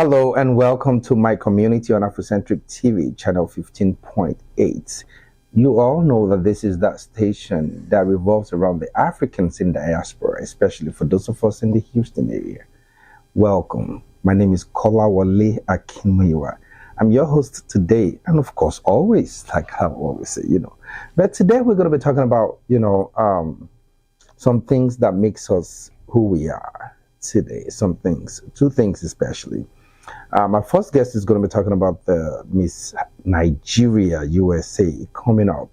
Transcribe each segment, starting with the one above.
Hello and welcome to my community on Afrocentric TV, channel 15.8. You all know that this is that station that revolves around the Africans in diaspora, especially for those of us in the Houston area. Welcome. My name is Kolawole Akinmuyiwa. I'm your host today, and of course, always, like I always say, But today we're going to be talking about, some things that makes us who we are today. Some things, two things especially. My first guest is going to be talking about the Miss Nigeria USA coming up.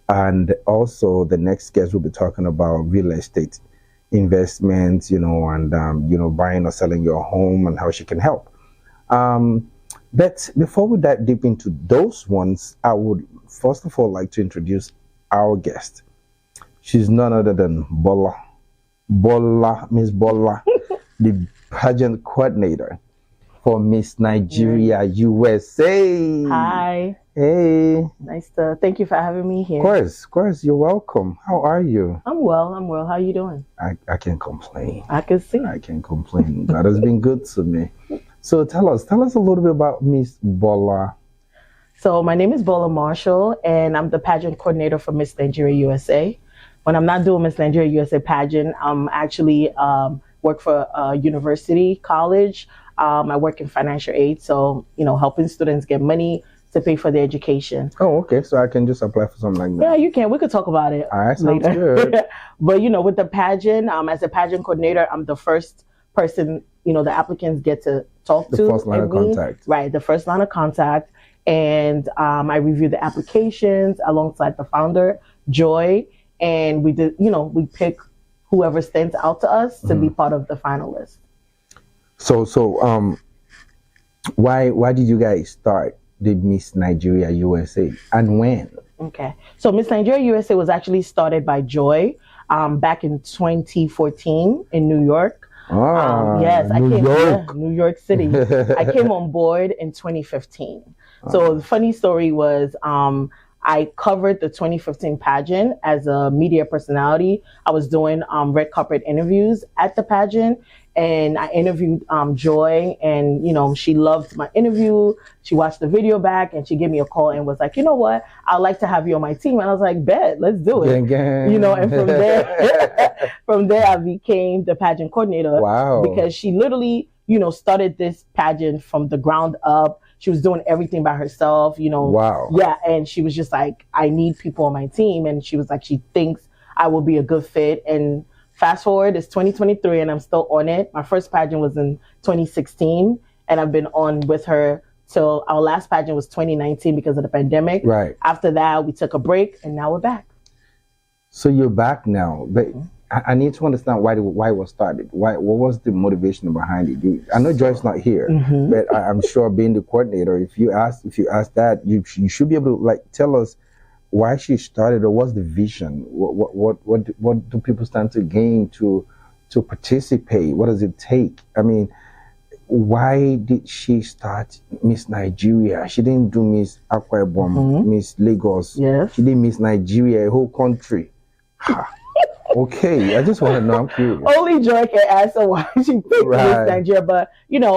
And also the next guest will be talking about real estate investments, and, buying or selling your home and how she can help. But before we dive deep into those ones, I would first of all like to introduce our guest. She's none other than Miss Bola, the pageant coordinator for Miss Nigeria USA. Hi. Hey. Thank you for having me here. Of course, you're welcome. How are you? I'm well. How are you doing? I can't complain. I can see. I can't complain. God has been good to me. So tell us a little bit about Miss Bola. So my name is Bola Marshall, and I'm the pageant coordinator for Miss Nigeria USA. When I'm not doing Miss Nigeria USA pageant, I'm actually work for a university, college. I work in financial aid, so helping students get money to pay for their education. Oh, okay. So I can just apply for something like that. Yeah, you can. We could talk about it. All right, sounds good. But with the pageant, as a pageant coordinator, I'm the first person the applicants get to talk to. The first line of contact. Right, the first line of contact. And I review the applications alongside the founder, Joy, and we did, we pick whoever stands out to us to be part of the finalists. So why did you guys start the Miss Nigeria USA and when? Okay, so Miss Nigeria USA was actually started by Joy back in 2014 in New York. Yes, New York City. I came on board in 2015. So the funny story was I covered the 2015 pageant as a media personality. I was doing red carpet interviews at the pageant, and I interviewed Joy, and she loved my interview. She watched the video back, and she gave me a call and was like, "You know what? I'd like to have you on my team." And I was like, "Bet, let's do it." And from there, I became the pageant coordinator. Wow! Because she literally, started this pageant from the ground up. She was doing everything by herself, Wow. Yeah, and she was just like, I need people on my team. And she was like, she thinks I will be a good fit. And fast forward, it's 2023 and I'm still on it. My first pageant was in 2016 and I've been on with her till our last pageant was 2019 because of the pandemic. Right. After that, we took a break and now we're back. So you're back now, but I need to understand why it was started. What was the motivation behind it? I know Joy's not here, but I'm sure being the coordinator, if you ask that, you should be able to tell us why she started or what's the vision. What do people stand to gain to participate? What does it take? I mean, why did she start Miss Nigeria? She didn't do Miss Akwa Ibom, Miss Lagos. Yes. She did Miss Nigeria, a whole country. Okay, I just want to know. I'm curious. Only Joy can answer why she picked Miss Nigeria, but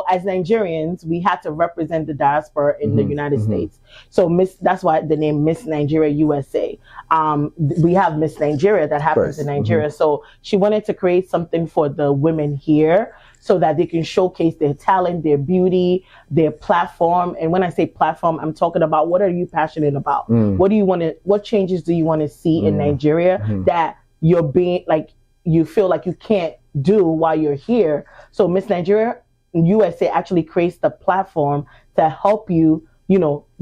as Nigerians, we had to represent the diaspora in the United States. So that's why the name Miss Nigeria USA. We have Miss Nigeria that happens in Nigeria. So she wanted to create something for the women here so that they can showcase their talent, their beauty, their platform. And when I say platform, I'm talking about what are you passionate about? What changes do you want to see in Nigeria that you're being you feel like you can't do while you're here? So Miss Nigeria USA actually creates the platform to help you,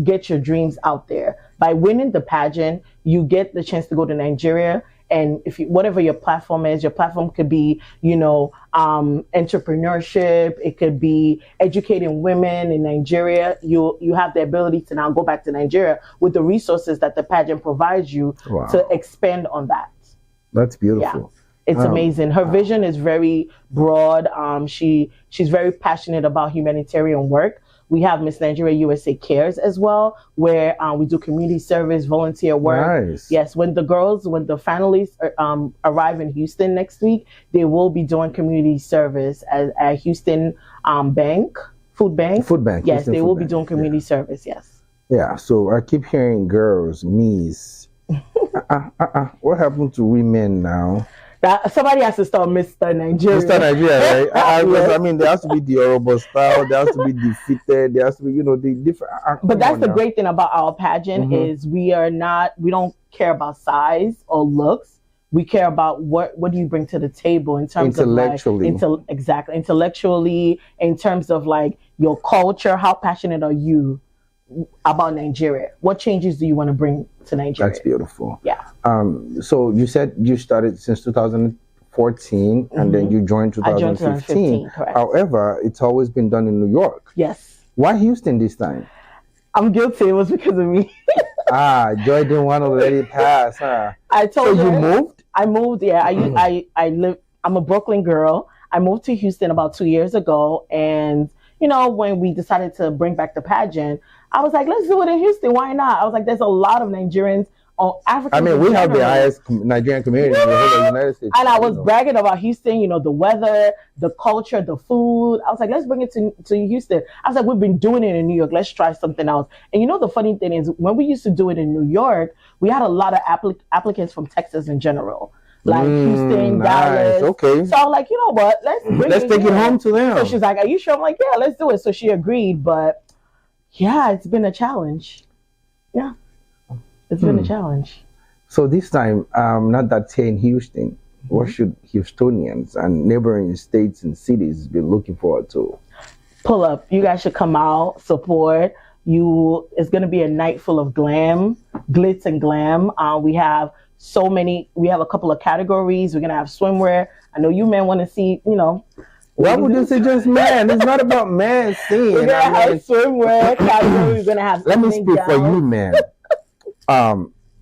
get your dreams out there. By winning the pageant, you get the chance to go to Nigeria. And whatever your platform is, your platform could be, entrepreneurship. It could be educating women in Nigeria. You have the ability to now go back to Nigeria with the resources that the pageant provides you to expand on that. That's beautiful. Yeah, it's amazing. Her vision is very broad. She's very passionate about humanitarian work. We have Miss Nigeria USA Cares as well, where we do community service, volunteer work. Nice. Yes, when the finalists arrive in Houston next week, they will be doing community service at Houston Bank Food bank. Food bank. Yes, they will be Bank. doing community service. Yes. Yeah. So I keep hearing girls, me's. What happened to women now? That somebody has to start Mr. Nigeria. Mr. Nigeria, right? Yes. I mean, there has to be the horrible style. There has to be defeated. There has to be, the different. But that's the great thing about our pageant is we don't care about size or looks. We care about what do you bring to the table in terms intellectually. of exactly intellectually, in terms of like your culture. How passionate are you about Nigeria? What changes do you want to bring to Nigeria? That's beautiful. Yeah. So you said you started since 2014 and then you joined 2015. I joined 2015, correct. However, it's always been done in New York. Yes. Why Houston this time? I'm guilty. It was because of me. Joy didn't want to let it pass, huh? I told you moved? I moved, yeah. I live, I'm a Brooklyn girl. I moved to Houston about 2 years ago. And, when we decided to bring back the pageant, I was like, let's do it in Houston. Why not? I was like, there's a lot of Nigerians or Africans. I mean, we have the highest Nigerian community in the whole of the United States. And I was bragging about Houston, the weather, the culture, the food. I was like, let's bring it to Houston. I was like, we've been doing it in New York. Let's try something else. And the funny thing is, when we used to do it in New York, we had a lot of applicants from Texas in general. Like Houston, Dallas. Okay. So I was like, you know what? Let's take it home to them. So she's like, are you sure? I'm like, yeah, let's do it. So she agreed. But yeah, it's been a challenge. Yeah. It's been a challenge. So this time, not that here in Houston, what should Houstonians and neighboring states and cities be looking forward to? Pull up. You guys should come out, support. It's going to be a night full of glam, glitz and glam. We have a couple of categories. We're going to have swimwear. I know you men want to see, Why would you say just men? It's not about men seeing. We're going to have swimwear category. We're going to have Let me speak for you, man.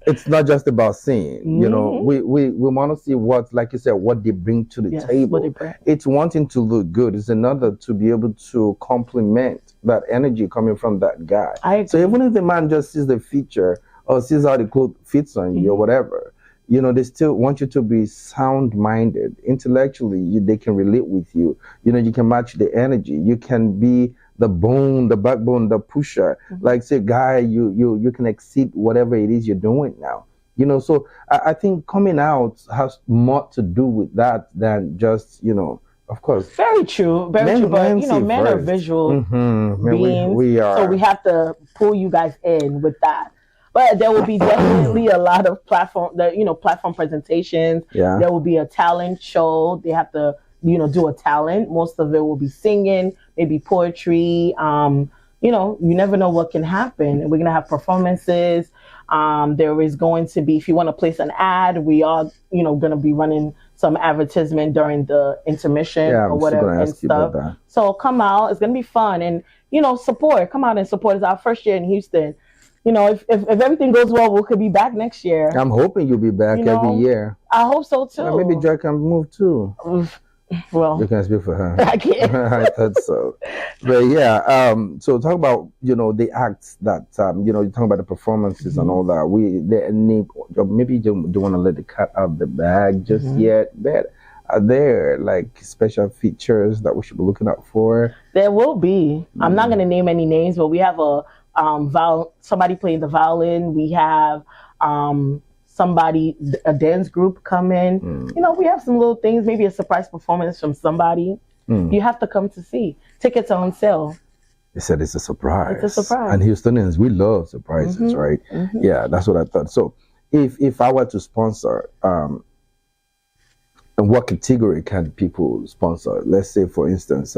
It's not just about seeing, we want to see what, like you said, what they bring to the table. It's wanting to look good. It's another to be able to complement that energy coming from that guy. So even if the man just sees the feature or sees how the clothes fits on you or whatever, they still want you to be sound-minded. Intellectually, they can relate with you. You can match the energy. You can be the bone, the backbone, the pusher. Like say, guy, you can exceed whatever it is you're doing now. So I think coming out has more to do with that than just, of course. Very true. Very true. But, men are visual beings. We are. So we have to pull you guys in with that. But there will be definitely a lot of platform presentations. Yeah. There will be a talent show. They have to, do a talent. Most of it will be singing, maybe poetry. You never know what can happen. We're going to have performances. There is going to be, if you want to place an ad, we are, going to be running some advertisement during the intermission or whatever and stuff. So come out. It's going to be fun. And, support. Come out and support. It's our first year in Houston. If everything goes well, we could be back next year. I'm hoping you'll be back every year. I hope so too. Maybe Joy can move too. Well, you can speak for her. I can't. I thought so. But yeah, so talk about the acts that you talk about the performances and all that. Maybe you don't want to let the cat out of the bag just yet, but are there like special features that we should be looking out for? There will be. I'm not going to name any names, but we have somebody playing the violin. We have a dance group come in. We have some little things, maybe a surprise performance from somebody. You have to come to see. Tickets are on sale. They said it's a surprise. It's a surprise. And Houstonians, we love surprises, right? Yeah, that's what I thought. So if I were to sponsor, and what category can people sponsor? Let's say, for instance,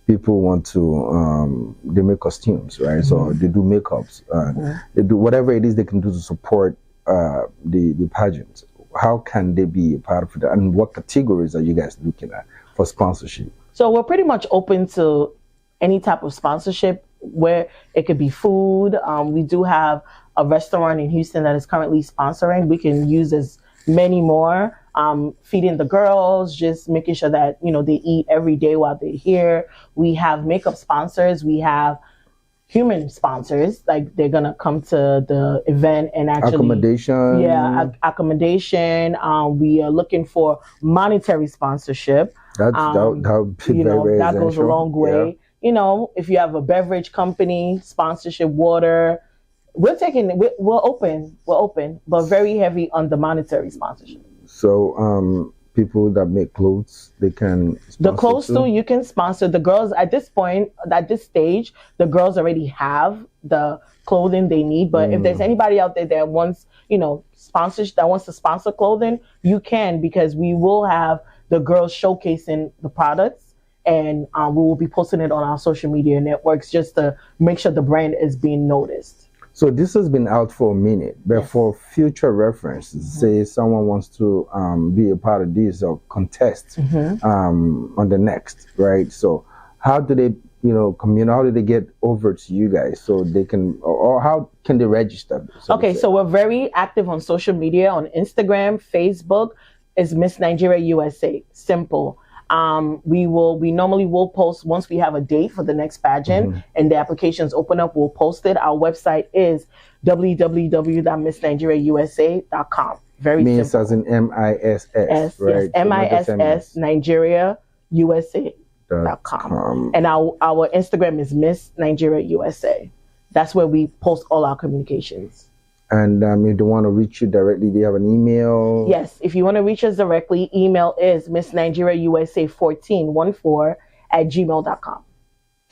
people want to, they make costumes, right? So they do makeups. They do whatever it is they can do to support the pageant. How can they be a part of it? And what categories are you guys looking at for sponsorship? So we're pretty much open to any type of sponsorship where it could be food. We do have a restaurant in Houston that is currently sponsoring. We can use as many more. Feeding the girls, just making sure that, they eat every day while they're here. We have makeup sponsors. We have human sponsors, like they're going to come to the event and actually... Accommodation. Yeah, accommodation. We are looking for monetary sponsorship. That goes a long way. you know, if you have a beverage company, sponsorship, water, we're open, but very heavy on the monetary sponsorship. So, people that make clothes, they can the clothes too. You can sponsor the girls at this point. At this stage, the girls already have the clothing they need. But if there's anybody out there that wants, you know, that wants to sponsor clothing, you can, because we will have the girls showcasing the products, and we will be posting it on our social media networks just to make sure the brand is being noticed. So this has been out for a minute, but for future reference, say someone wants to be a part of this or contest on the next, right? So how do they, how do they get over to you guys so they can, or how can they register? So we're very active on social media, on Instagram, Facebook. It's Miss Nigeria USA. Simple. We normally will post once we have a date for the next pageant and the applications open up, we'll post it. Our website is www.missnigeriausa.com. Very Miss simple. As in MISS, right? Yes, MISS Nigeria USA.com. And our Instagram is Miss Nigeria USA. That's where we post all our communications. And if they want to reach you directly, do you have an email? Yes, if you want to reach us directly, email is missnigeriausa1414@gmail.com.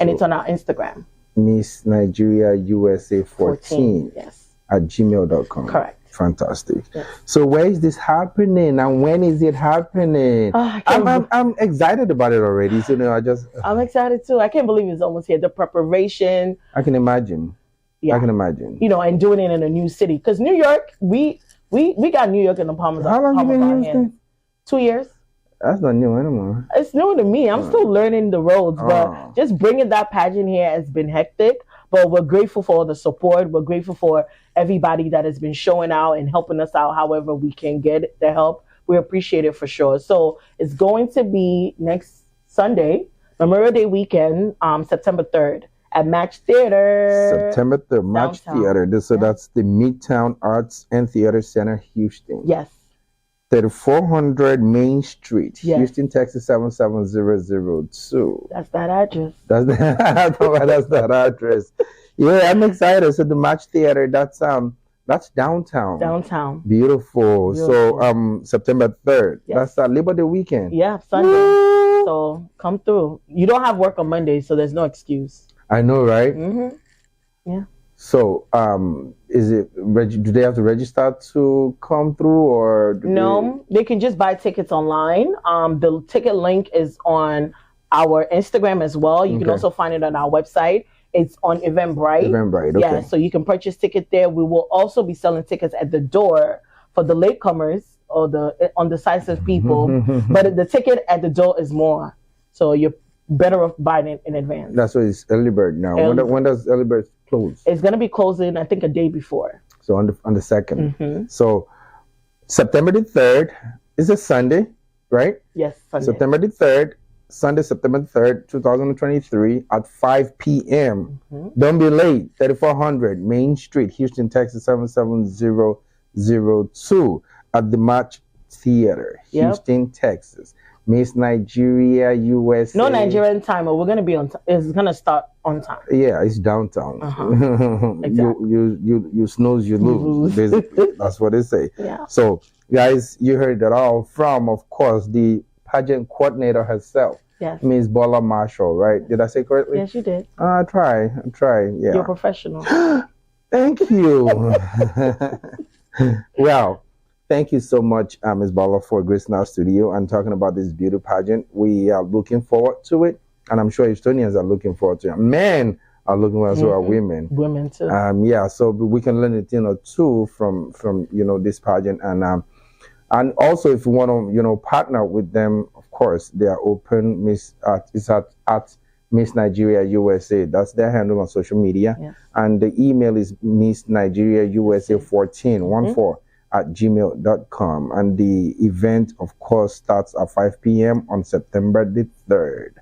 And it's on our Instagram. Miss Nigeria USA 14 yes. @gmail.com. Correct. Fantastic. Yes. So where is this happening and when is it happening? I'm excited about it already. So I'm excited too. I can't believe it's almost here. The preparation. I can imagine. Yeah. I can imagine. And doing it in a new city. Because New York, we got New York in the palm of our hand. How long have you been using? 2 years. That's not new anymore. It's new to me. I'm still learning the roads. But just bringing that pageant here has been hectic. But we're grateful for all the support. We're grateful for everybody that has been showing out and helping us out however we can get the help. We appreciate it for sure. So it's going to be next Sunday, Memorial Day weekend, September 3rd. At Match Theater. September 3rd, Match Theater. So that's the Midtown Arts and Theater Center, Houston. Yes. 3400 Main Street, Houston, Texas 77002. That's that address. That's that address. Yeah, I'm excited. So the Match Theater, that's downtown. Downtown. Beautiful. So September 3rd. Yes. That's Labor Day weekend. Yeah, Sunday. Woo! So come through. You don't have work on Monday, so there's no excuse. I know, right? Yeah. So, is it? Do they have to register to come through, or no? They can just buy tickets online. The ticket link is on our Instagram as well. You can also find it on our website. It's on Eventbrite. Eventbrite, okay. Yeah, so you can purchase ticket there. We will also be selling tickets at the door for the latecomers or the undecisive people. But the ticket at the door is more. So you're better off buying it in advance. That's why it's early bird now. When does early bird close? It's going to be closing, I think, a day before. So on the 2nd. So September the 3rd is a Sunday, right? Yes, Sunday. September the 3rd, Sunday, September 3rd, 2023 at 5 p.m. Don't be late. 3400 Main Street, Houston, Texas 77002 at the Match Theater, Houston, Texas. Miss Nigeria USA. No Nigerian time, but we're gonna be on. It's gonna start on time. Yeah, it's downtown. Exactly. You snooze, you lose. Basically, that's what they say. Yeah. So, guys, you heard that all from, of course, the pageant coordinator herself. Yes. Miss Bola Marshall, right? Did I say correctly? Yes, you did. I try. Yeah. You're professional. Thank you. Well. Thank you so much, Ms. Bala, for gracing our studio and talking about this beauty pageant. We are looking forward to it, and I'm sure Estonians are looking forward to it. Men are looking forward to our women. Women too. Yeah, so we can learn a thing or two from this pageant, and also if you want to partner with them, of course they are open. It's at Miss Nigeria USA. That's their handle on social media, and the email is Miss Nigeria USA 1414 @gmail.com, and the event of course starts at 5 p.m. on September the 3rd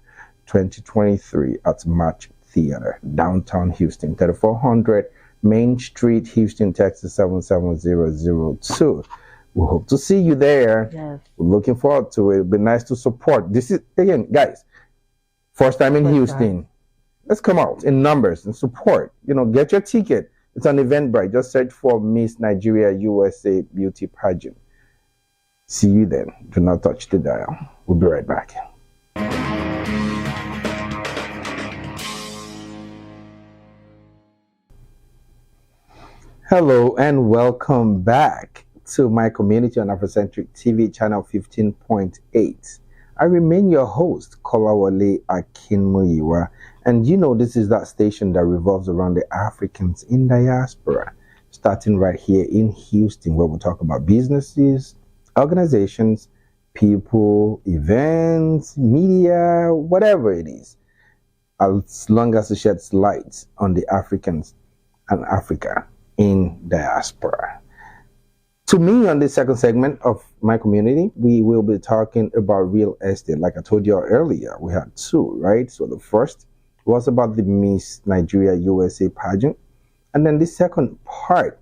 2023 at Match Theater, downtown Houston, 3400 Main Street, Houston, Texas 77002. We hope to see you there. Yes. We're looking forward to it. It'll be nice to support. This is, again, guys, first time in Houston. let's come out in numbers and support. Get your ticket. It's on Eventbrite. Just search for Miss Nigeria USA Beauty Pageant. See you then. Do not touch the dial. We'll be right back. Hello and welcome back to my community on Afrocentric TV channel 15.8. I remain your host, Kolawole Akinmuyiwa, and this is that station that revolves around the Africans in diaspora, starting right here in Houston, where we talk about businesses, organizations, people, events, media, whatever it is, as long as it sheds light on the Africans and Africa in diaspora. To me, on this second segment of my community, we will be talking about real estate. Like I told you earlier, we had two, right? So the first was about the Miss Nigeria USA pageant. And then the second part,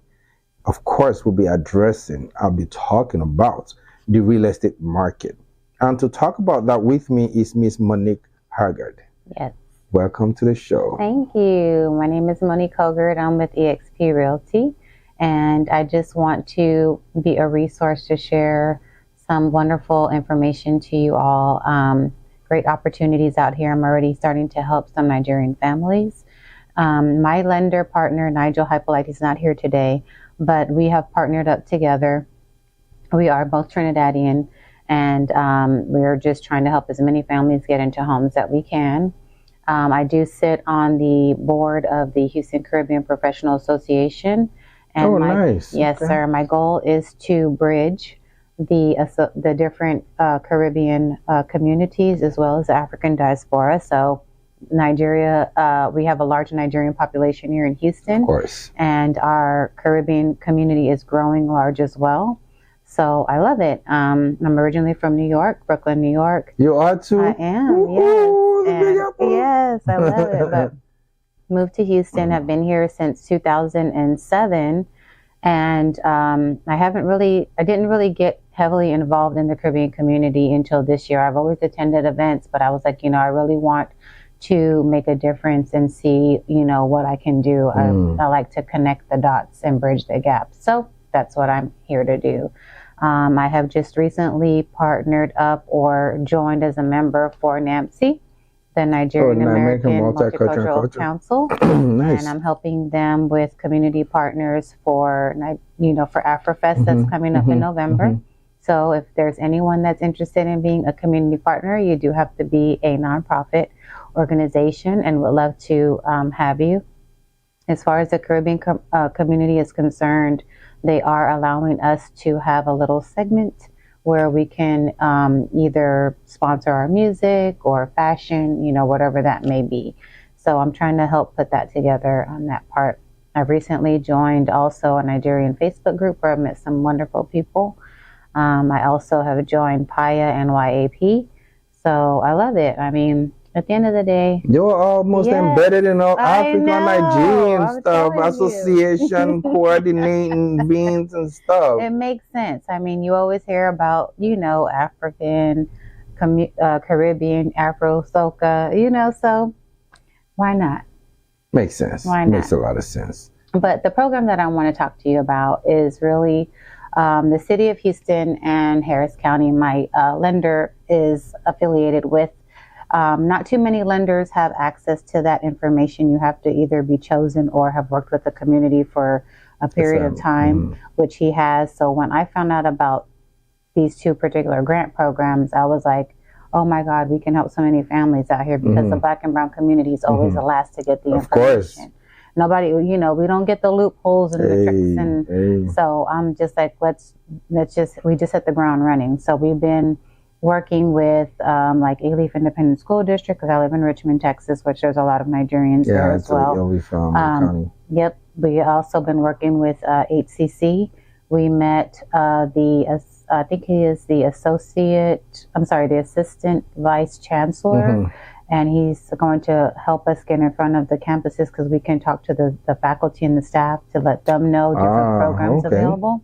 of course, I'll be talking about the real estate market. And to talk about that with me is Miss Monique Haggard. Yes. Welcome to the show. Thank you. My name is Monique Haggard. I'm with eXp Realty, and I just want to be a resource to share some wonderful information to you all. Great opportunities out here. I'm already starting to help some Nigerian families. My lender partner, Nigel Hypolite, is not here today, but we have partnered up together. We are both Trinidadian, and we're just trying to help as many families get into homes that we can. I do sit on the board of the Houston Caribbean Professional Association. And nice. Yes, okay. Sir. My goal is to bridge the different Caribbean communities as well as the African diaspora. So Nigeria, we have a large Nigerian population here in Houston. Of course. And our Caribbean community is growing large as well. So I love it. I'm originally from New York, Brooklyn, New York. You are too? I am, yes, I love it. But moved to Houston. I've been here since 2007. And I didn't really get heavily involved in the Caribbean community until this year. I've always attended events, but I was like, I really want to make a difference and see, what I can do. I like to connect the dots and bridge the gaps. So that's what I'm here to do. I have just recently partnered up or joined as a member for NAMC, the Nigerian American Multicultural Council. Nice. And I'm helping them with community partners for AfroFest that's coming up in November. So if there's anyone that's interested in being a community partner, you do have to be a nonprofit organization, and would love to have you. As far as the Caribbean community is concerned, they are allowing us to have a little segment where we can either sponsor our music or fashion, whatever that may be. So I'm trying to help put that together on that part. I've recently joined also a Nigerian Facebook group where I've met some wonderful people. I also have joined PAYA NYAP. So I love it. I mean, at the end of the day, you're almost embedded in all African Nigerian stuff, association, coordinating beans and stuff. It makes sense. I mean, you always hear about, African, Caribbean, Afro, Soca, so why not? Makes sense. Why not? Makes a lot of sense. But the program that I want to talk to you about is really the city of Houston and Harris County. My lender is affiliated with. Not too many lenders have access to that information. You have to either be chosen or have worked with the community for a period of time, which he has. So when I found out about these two particular grant programs, I was like, oh my God, we can help so many families out here, because the Black and brown community is always the last to get the information. Of course. Nobody, we don't get the loopholes and the tricks. And so I'm just like, we just hit the ground running. So we've been working with like Alief Independent School District, because I live in Richmond, Texas, which there's a lot of Nigerians there as well. County. Yep. We also been working with HCC. We met I think he is the Assistant Vice Chancellor, and he's going to help us get in front of the campuses, because we can talk to the faculty and the staff to let them know different programs available.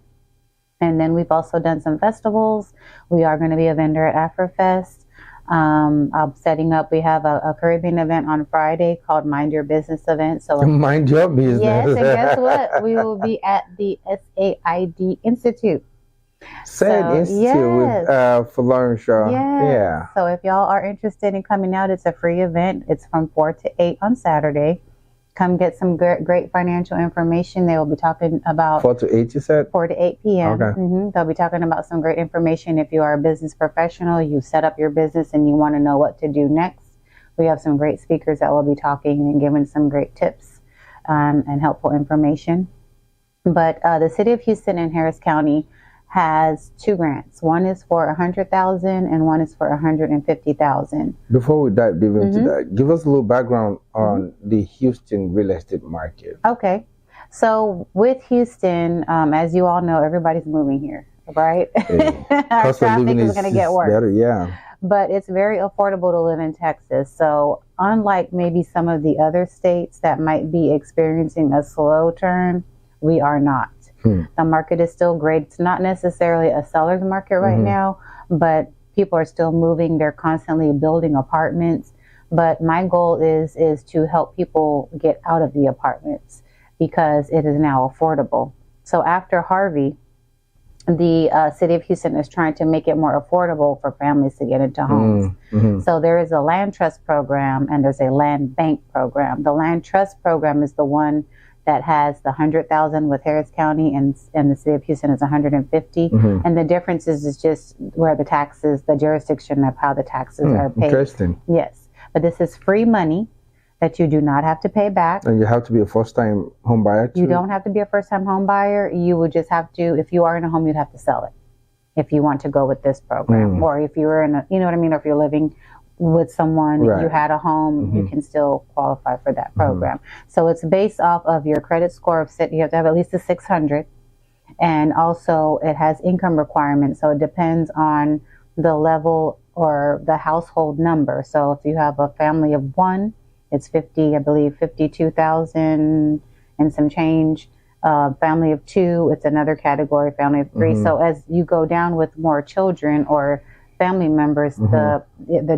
And then we've also done some festivals. We are going to be a vendor at AfroFest. I'm setting up. We have a Caribbean event on Friday called Mind Your Business event. So mind your business. Yes, and guess what? We will be at the SAID Institute. Institute yes. with for Lauren Shaw. Yes. Yeah. So if y'all are interested in coming out, it's a free event. It's from 4 to 8 on Saturday. Come get some great financial information. They will be talking about 4 to 8, you said? 4 to 8 p.m. Okay. They'll be talking about some great information. If you are a business professional, you set up your business and you want to know what to do next, we have some great speakers that will be talking and giving some great tips and helpful information. But the City of Houston and Harris County has 2 grants. One is for $100,000 and one is for $150,000. Before we dive deep into that, give us a little background on the Houston real estate market. Okay. So with Houston, as you all know, everybody's moving here, right? Hey, Our traffic is going to get worse. Better, yeah. But it's very affordable to live in Texas. So unlike maybe some of the other states that might be experiencing a slow turn, we are not. The market is still great. It's not necessarily a seller's market right now, but people are still moving. They're constantly building apartments. But my goal is to help people get out of the apartments because it is now affordable. So after Harvey, the City of Houston is trying to make it more affordable for families to get into homes. So there is a land trust program and there's a land bank program. The land trust program is the one that has the $100,000 with Harris County and the City of Houston is $150,000. And the difference is just where the taxes, the jurisdiction of how the taxes are paid. Interesting. Yes. But this is free money that you do not have to pay back. And you have to be a first-time home buyer too? You don't have to be a first-time home buyer. You would just have to, if you are in a home, you'd have to sell it if you want to go with this program. Or if you're in a, you know what I mean, or if you're living with someone, you had a home, you can still qualify for that program. So it's based off of your credit score of, you have to have at least a 600. And also it has income requirements. So it depends on the level or the household number. So if you have a family of 1, it's 52,000 and some change. Family of 2, it's another category, family of 3. So as you go down with more children or family members, the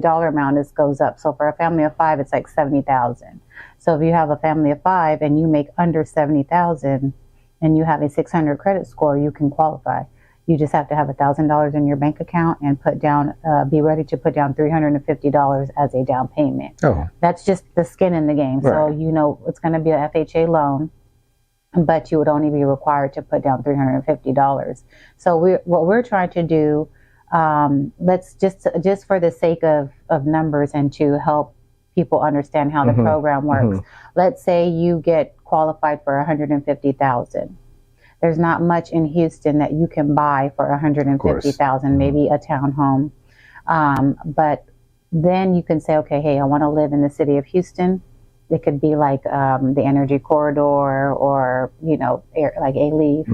dollar amount goes up. So for a family of 5, it's like 70,000. So if you have a family of 5 and you make under 70,000 and you have a 600 credit score, you can qualify. You just have to have $1,000 in your bank account and put down, be ready to put down $350 as a down payment. Oh, that's just the skin in the game. Right. So you know it's going to be a FHA loan, but you would only be required to put down $350. So what we're trying to do. Let's just for the sake of numbers and to help people understand how the program works. Let's say you get qualified for $150,000. There's not much in Houston that you can buy for $150,000, maybe a townhome. But then you can say, okay, hey, I want to live in the city of Houston. It could be like the Energy Corridor or, you know, like A-Leaf.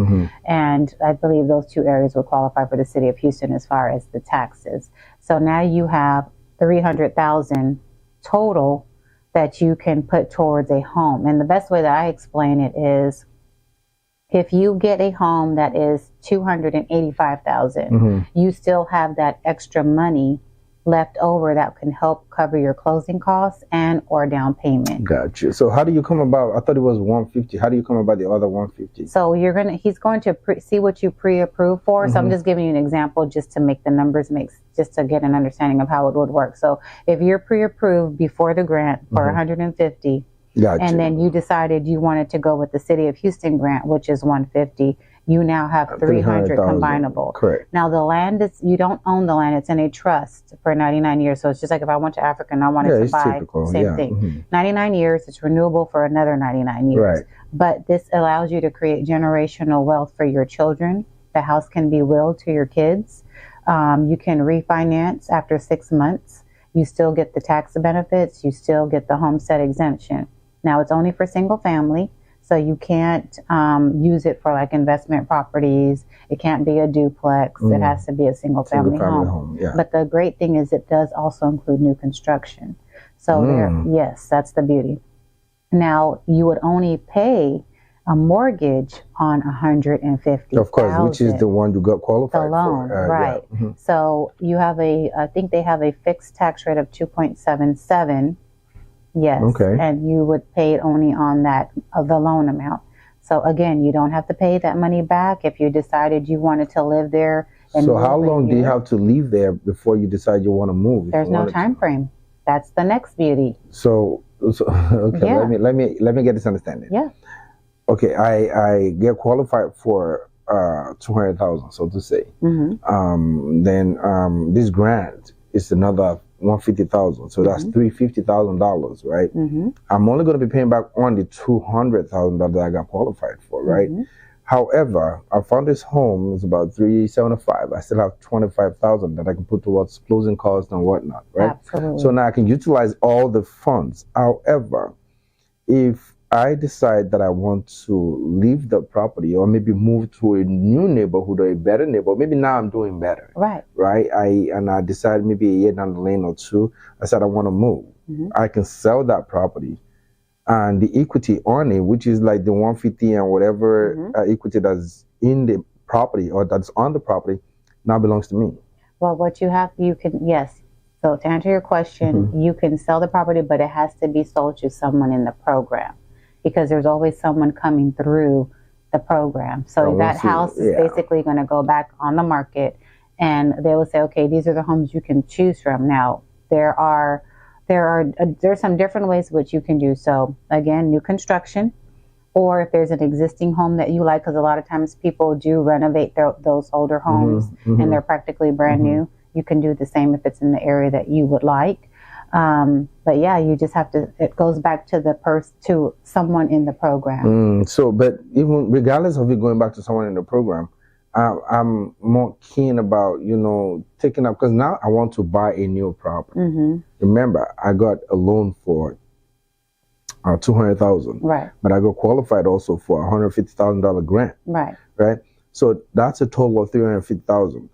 And I believe those 2 areas would qualify for the city of Houston as far as the taxes. So now you have $300,000 total that you can put towards a home. And the best way that I explain it is if you get a home that is $285,000, you still have that extra money left over that can help cover your closing costs and or down payment. Gotcha. So how do you come about? I thought it was 150. How do you come about the other 150? So he's going to see what you pre-approve for. So I'm just giving you an example just to make the numbers just to get an understanding of how it would work. So if you're pre-approved before the grant for 150, gotcha. And then you decided you wanted to go with the City of Houston grant, which is 150. You now have 300 combinable. Correct. Now the land you don't own the land; it's in a trust for 99 years. So it's just like if I went to Africa and I wanted to buy, same thing. 99 years, it's renewable for another 99 years. Right. But this allows you to create generational wealth for your children. The house can be willed to your kids. You can refinance after 6 months. You still get the tax benefits. You still get the homestead exemption. Now it's only for single family. So you can't use it for like investment properties. It can't be a duplex. It has to be a single family home. Yeah. But the great thing is it does also include new construction. So yes, that's the beauty. Now you would only pay a mortgage on $150,000. Of course, which is the one you got qualified the loan, for. right? Yeah. Mm-hmm. So you have I think they have a fixed tax rate of 2.77. Yes. Okay. And you would pay it only on that of the loan amount. So again, you don't have to pay that money back if you decided you wanted to live there. So how long do you have to live there before you decide you want to move? There's no time frame. That's the next beauty. So okay, Yeah. let me get this understanding. Yeah. Okay, I get qualified for 200,000, so to say. Mm-hmm. Then this grant is another 150,000, so that's $350,000, right? Mm-hmm. I'm only going to be paying back on the 200,000 that I got qualified for, right? Mm-hmm. However, I found this home is about 375. I still have 25,000 that I can put towards closing costs and whatnot, right? Absolutely. So now I can utilize all the funds. However, if I decide that I want to leave the property or maybe move to a new neighborhood or a better neighborhood, maybe now I'm doing better, right? I decide maybe a year down the lane or two, I said I want to move. Mm-hmm. I can sell that property. And the equity on it, which is like the 150 and whatever equity that's in the property or that's on the property, now belongs to me. Well, what you can, yes. So to answer your question, you can sell the property, but it has to be sold to someone in the program because there's always someone coming through the program. So that house is basically going to go back on the market and they will say, okay, these are the homes you can choose from. Now, there's some different ways which you can do so. Again, new construction, or if there's an existing home that you like, because a lot of times people do renovate those older homes and they're practically brand new. You can do the same if it's in the area that you would like. But yeah, you just have to. It goes back to to someone in the program. But even regardless of it going back to someone in the program, I'm more keen about, taking up, because now I want to buy a new property. Remember, I got a loan for 200,000, right? But I got qualified also for $150,000 grant, right? So that's a total of 350,000.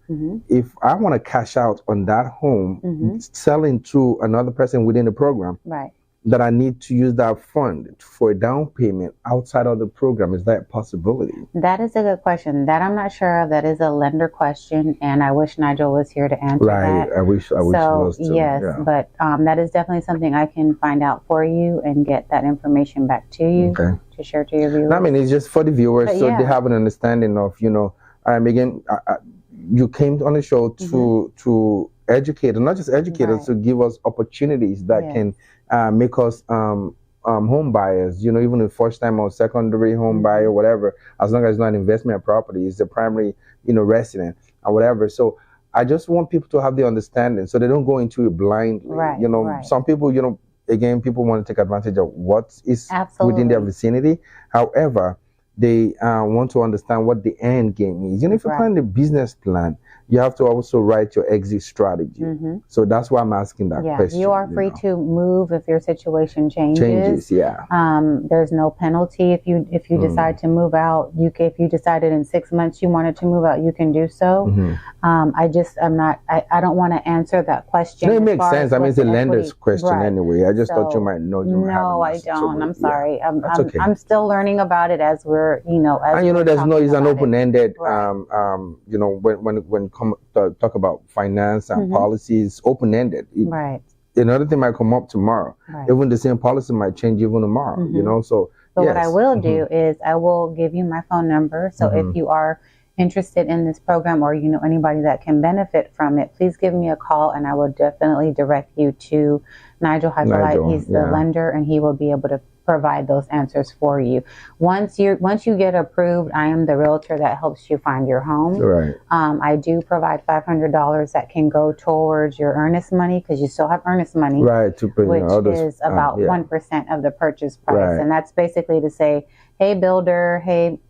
If I want to cash out on that home, selling to another person within the program, right? That I need to use that fund for a down payment outside of the program. Is that a possibility? That is a good question. That I'm not sure of. That is a lender question, and I wish Nigel was here to answer that. I wish he was too. Yes, but that is definitely something I can find out for you and get that information back to you to share to your viewers. I mean, it's just for the viewers, so they have an understanding of, again, you came on the show to educate, and not just educate us, to give us opportunities that can make us home buyers, even a first time or secondary home buyer, whatever, as long as it's not an investment property, it's the primary, resident or whatever. So I just want people to have the understanding so they don't go into it blindly. Some people, again, people want to take advantage of what is within their vicinity. However, they want to understand what the end game is. If you plan the business plan, you have to also write your exit strategy. So that's why I'm asking that question. You are free to move if your situation changes. There's no penalty if you decide to move out. If you decided in 6 months you wanted to move out, you can do so. I don't want to answer that question. No, it makes sense. I mean, it's a lender's question anyway. I just thought you might know. No, I don't. I'm sorry. I'm still learning about it as we're, it's an open-ended, when come to talk about finance and policies, open-ended. Another thing might come up tomorrow. Even the same policy might change even tomorrow, so what I will do is I will give you my phone number. So if you are interested in this program or anybody that can benefit from it, please give me a call and I will definitely direct you to Nigel Hyperlight. He's the lender and he will be able to provide those answers for you. Once you get approved, I am the realtor that helps you find your home. I do provide $500 that can go towards your earnest money, because you still have earnest money, which is about 1% of the purchase price. And that's basically to say, hey builder, hey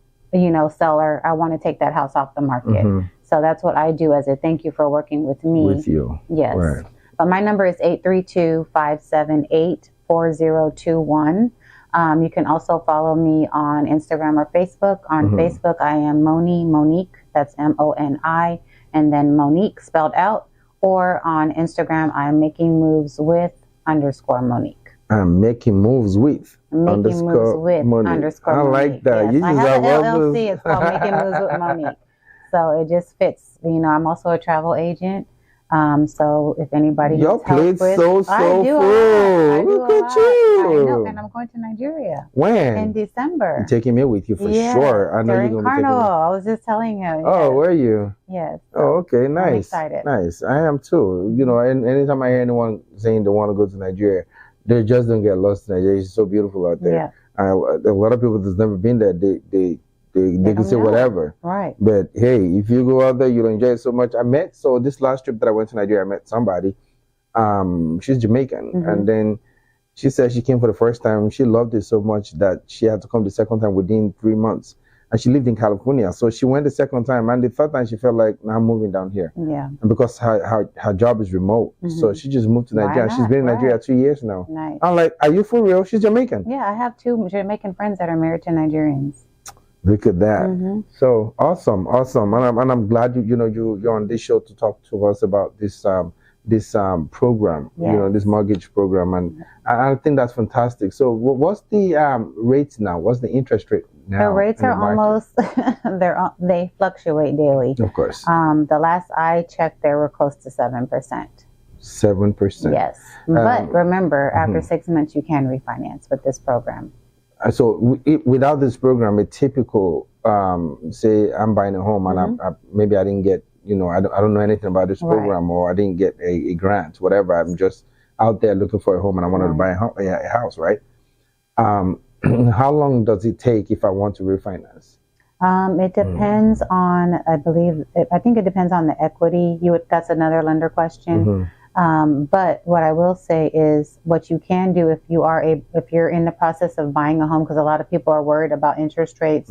seller, I want to take that house off the market. So that's what I do as a thank you for working with me. With you. Yes. But my number is 832-578-4021. You can also follow me on Instagram or Facebook. On Facebook, I am Monique. That's Moni, and then Monique spelled out. Or on Instagram, I am making moves with _Monique. I'm making moves with. Making Moves with Monique. _ I like Monique. that. Yes. You I just have an have LLC. It's called Making Moves with Monique. So it just fits. You know, I'm also a travel agent. So if anybody your needs help plate's with, so I do full. Look at you. I know, and I'm going to Nigeria when in December. you're taking me with you for sure. I know during you're gonna Carnival. be taking me. I was just telling you. Oh, were you? Yes. Oh, okay, nice. I'm excited. Nice. I am too. You know, and anytime I hear anyone saying they want to go to Nigeria, they just don't get lost in Nigeria. It's so beautiful out there. Yeah. A lot of people that's never been there, they can say whatever. Right. But hey, if you go out there, you'll enjoy it so much. So this last trip that I went to Nigeria, I met somebody. She's Jamaican, and then she said she came for the first time. She loved it so much that she had to come the second time within 3 months. And she lived in California, so she went the second time, and the third time she felt like, now I'm moving down here. Yeah. And because her job is remote, so she just moved to Nigeria. She's been in Nigeria 2 years now. Nice. I'm like, are you for real? She's Jamaican. Yeah, I have 2 Jamaican friends that are married to Nigerians. Look at that. So awesome, and I'm glad you're on this show to talk to us about this program, this mortgage program, and I think that's fantastic. So what's the rates now? What's the interest rate now? The rates are almost they fluctuate daily. Of course. The last I checked, they were close to 7%. 7%. Yes, but remember, after 6 months, you can refinance with this program. So without this program, a typical say I'm buying a home and maybe I didn't get, I don't know anything about this program, or I didn't get a grant, whatever. I'm just out there looking for a home and I wanted to buy a house, right? How long does it take if I want to refinance? It depends on, I think it depends on the equity. That's another lender question. But what I will say is, what you can do if you're in the process of buying a home, because a lot of people are worried about interest rates,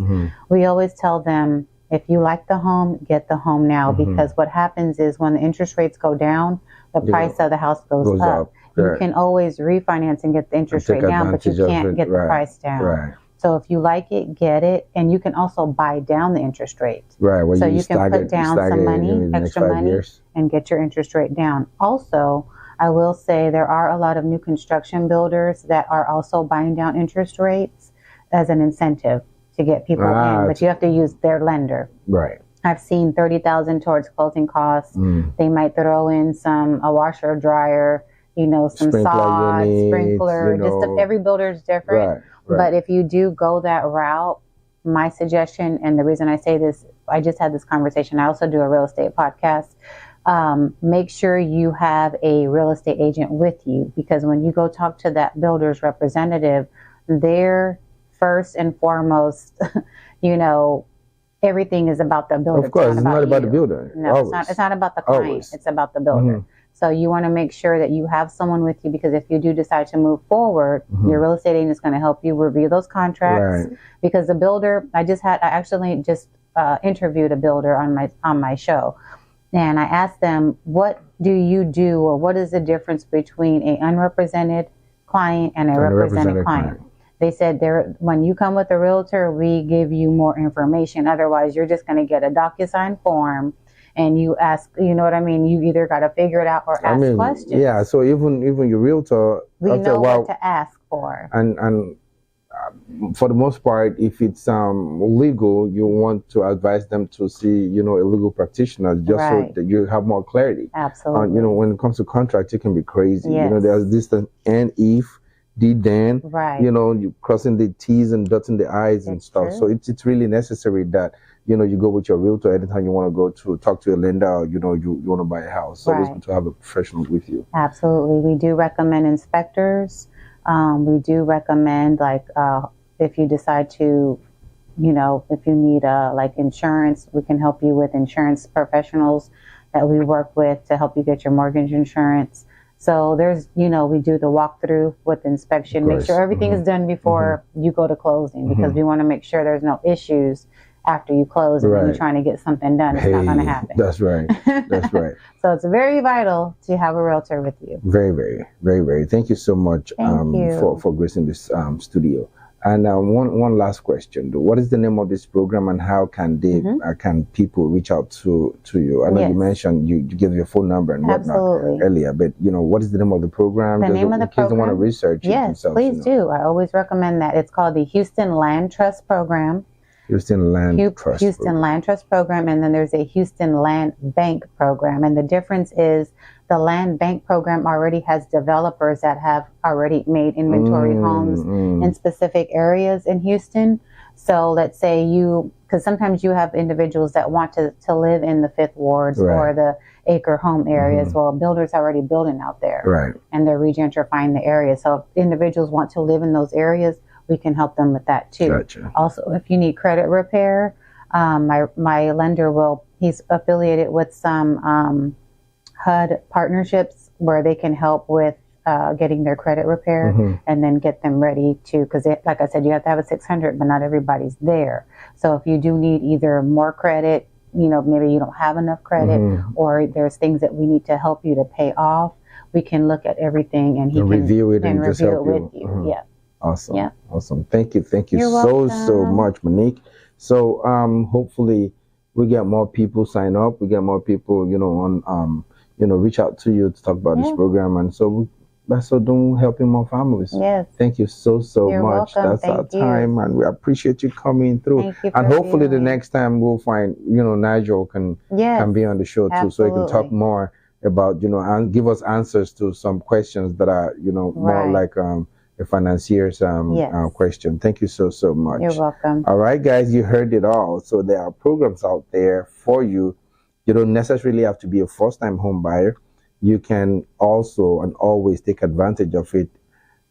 we always tell them, if you like the home, get the home now, because what happens is when the interest rates go down, the price of the house goes up. You can always refinance and get the interest rate down, but you can't get the price down. So if you like it, get it, and you can also buy down the interest rate. Right. So you can put down some money, extra money, and get your interest rate down. Also, I will say there are a lot of new construction builders that are also buying down interest rates as an incentive to get people in, but you have to use their lender. Right. I've seen $30,000 towards closing costs. They might throw in a washer, dryer, some sod, sprinkler. Every builder is different. Right. But if you do go that route, my suggestion, and the reason I say this, I just had this conversation. I also do a real estate podcast. Make sure you have a real estate agent with you, because when you go talk to that builder's representative, they're first and foremost, everything is about the builder. Of course, it's not about the builder. No, it's not about the client. It's about the builder. So you want to make sure that you have someone with you, because if you do decide to move forward, your real estate agent is going to help you review those contracts. Right. Because the builder, I actually just interviewed a builder on my show, and I asked them, what do you do, or what is the difference between an unrepresented client and a represented client? They said, when you come with a realtor, we give you more information. Otherwise, you're just going to get a DocuSign form, and you ask, you know what I mean? You either got to figure it out or ask questions. Yeah, so even your realtor, we know what to ask for. And for the most part, if it's legal, you want to advise them to see, a legal practitioner, just so that you have more clarity. Absolutely. When it comes to contracts, it can be crazy. Yes. There's this and if, then, right. You crossing the T's and dotting the I's and stuff. True. So it's really necessary that, you go with your realtor anytime you want to go to talk to a lender, or, you want to buy a house. So it's good to have a professional with you. Absolutely. We do recommend inspectors. We do recommend, if you decide to, if you need insurance, we can help you with insurance professionals that we work with to help you get your mortgage insurance. So there's, we do the walkthrough with inspection, make sure everything is done before you go to closing, because we want to make sure there's no issues after you close and when you're trying to get something done. It's not going to happen. That's right. That's right. So it's very vital to have a realtor with you. Very, very, very, very. Thank you so much Thank you. for gracing this studio. And one last question: what is the name of this program, and how can they can people reach out to you? I know you mentioned you gave your phone number and whatnot earlier, but what is the name of the program? The name of the program. They want to research it themselves, please do. I always recommend that. It's called the Houston Land Trust Program. Houston Land Trust Program, and then there's a Houston Land Bank Program, and the difference is the Land Bank Program already has developers that have already made inventory homes in specific areas in Houston. So let's say because sometimes you have individuals that want to live in the Fifth Wards or the acre home areas. Well, builders are already building out there, and they're regentrifying the area. So if individuals want to live in those areas, we can help them with that too. Gotcha. Also, if you need credit repair, my lender he's affiliated with some HUD partnerships where they can help with getting their credit repair and then get them ready to, because like I said, you have to have a 600, but not everybody's there. So if you do need either more credit, maybe you don't have enough credit, or there's things that we need to help you to pay off, we can look at everything and he can review it and just help with you. Yeah. Awesome. Yeah. Awesome. Thank you. You're so much, Monique. So hopefully we get more people sign up. We get more people, on reach out to you to talk about this program, and so that's so doing helping more families. Yes. Thank you so You're much. Welcome. That's Thank our time, and we appreciate you coming through. And hopefully the next time we'll find Nigel can be on the show too, so he can talk more about and give us answers to some questions that are more like a financier's question. Thank you so much. You're welcome. All right, guys, you heard it all. So there are programs out there for you. You don't necessarily have to be a first-time home buyer. You can also and always take advantage of it.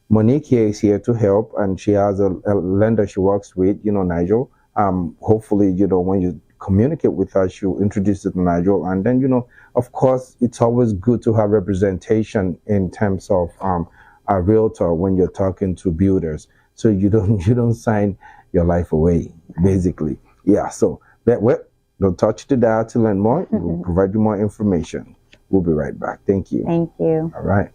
Monique here is here to help, and she has a lender she works with, Nigel. Hopefully, when you communicate with her, she'll introduce you to Nigel. And then, of course, it's always good to have representation in terms of a realtor when you're talking to builders, so you don't sign your life away, basically. Yeah. So don't touch the dial to learn more. We'll provide you more information. We'll be right back. Thank you. Thank you. All right.